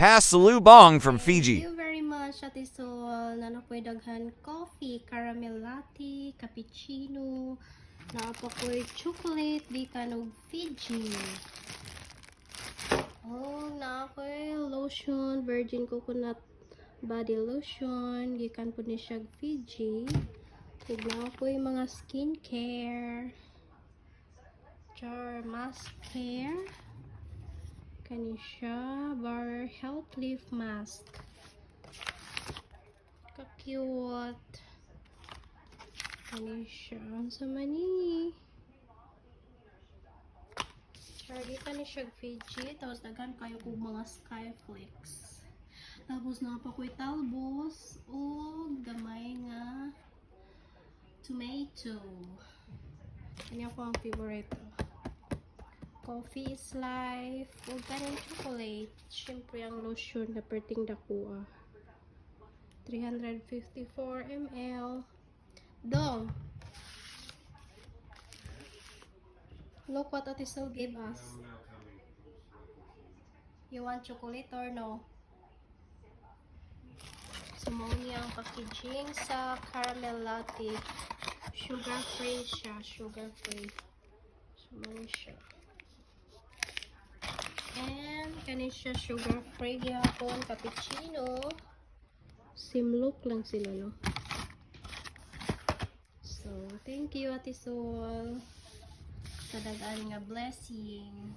Pasalubong from Fiji. Thank you very much, Ate Sol. Nanapoy daghan coffee, caramel latte, cappuccino, naapakoy chocolate, di kanog Fiji. Oh, naakoy lotion, virgin coconut body lotion, gikan po ni siya Fiji. Ug naakoy mga skincare. Char mask care. Kani siya, Bar Health Leaf Mask. Ka-cute. Kani siya. Ang sama ni. Charlie ka ni siya Fiji. Tapos daghan kayo kong mga Skyflex. Tapos napakoy talbos. O gamay nga tomato. Kanya ko ang favorite. Coffee is life. Huwag ka ng chocolate. Siyempre, ang lotion na perting dakuha. 354 ml. Dong! Look what Ate Sol gave us. You want chocolate or no? Sumoni ang packaging sa caramel latte. Sugar free siya. Sugar free. Sumoni siya. And kani siya sugar free gyapon cappuccino. Simlook lang sila, no? So, thank you Ate Sol sa dagaan nga blessing.